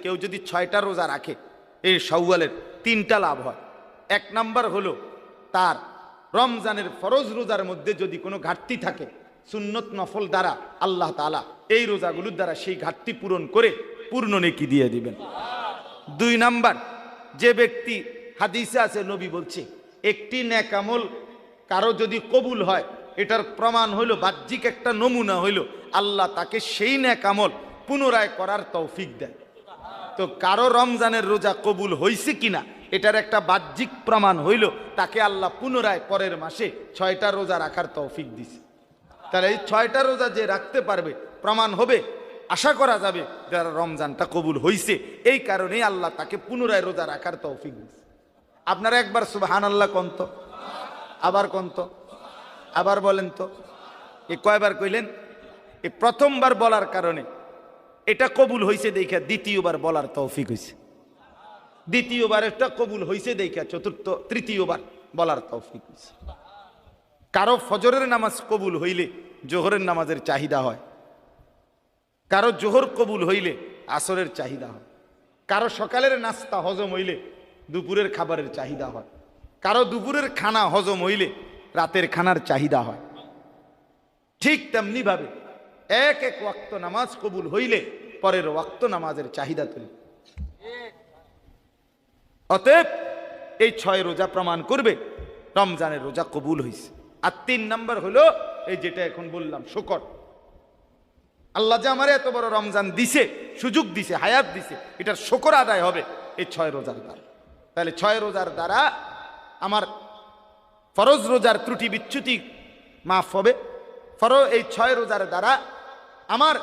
কেউ যদি 6টা রোজা রাখে এই শাওয়ালের 3টা লাভ হয়। 1 নাম্বার হলো তার রমজানের ফরজ রোজার মধ্যে যদি কোনো ঘাটতি থাকে সুন্নত নফল দ্বারা আল্লাহ তাআলা এই রোজাগুলোর দ্বারা সেই ঘাটতি পূরণ করে পূর্ণ নেকি দিয়ে দিবেন। 2 নাম্বার, যে ব্যক্তি হাদিসে আছে নবী বলছে একটি নেক আমল কারো যদি কবুল হয় এটার প্রমাণ হইল বাহ্যিক একটা নমুনা হইল আল্লাহ তাকে সেই নেক আমল পুনরায় করার তৌফিক দেয়। তো কারো রমজানের রোজা কবুল হয়েছে কিনা এটার একটা বাহ্যিক প্রমাণ হইল তাকে আল্লাহ পুনরায় পরের মাসে 6টা রোজা রাখার তৌফিক দিছে। তাহলে এই 6টা রোজা যে রাখতে পারবে প্রমাণ হবে, আশা করা যাবে যারা রমজানটা কবুল হয়েছে, এই কারণেই আল্লাহ তাকে পুনরায় রোজা রাখার তৌফিক দিছে। আপনারা একবার সুবহানাল্লাহ কন্ত, আবার কন্ত, আবার বলেন তো। এ কয়বার কইলেন? এই প্রথমবার বলার কারণে এটা কবুল হয়েছে দেখা দ্বিতীয়বার বলার তৌফিক হয়েছে, দ্বিতীয়বার এটা কবুল হয়েছে দেখা তৃতীয়বার বলার তৌফিক হয়েছে। কারো ফজরের নামাজ কবুল হইলে জোহরের নামাজের চাহিদা হয়, কারো জোহর কবুল হইলে আসরের চাহিদা হয়, কারো সকালের নাস্তা হজম হইলে দুপুরের খাবারের চাহিদা হয়, কারো দুপুরের খানা হজম হইলে রাতের খানার চাহিদা হয়। ঠিক তেমনি ভাবে এক এক ওয়াক্ত নামাজ কবুল হইলে পরের ওয়াক্ত নামাজের চাহিদা তুলে। অতএব এই 6 রোজা প্রমাণ করবে রমজানের রোজা কবুল হয়েছে। আর 3 নাম্বার হলো এই যেটা এখন বললাম, শুকর। আল্লাহ যে আমার এত বড় রমজান দিছে, সুযোগ দিছে, হায়াত দিছে, এটার শুকর আদায় হবে এই 6 রোজার দ্বারা। তাহলে 6 রোজার দ্বারা আমার ফরজ রোজার ত্রুটি বিচ্যুতি মাফ হবে। এই 6 রোজার দ্বারা আমার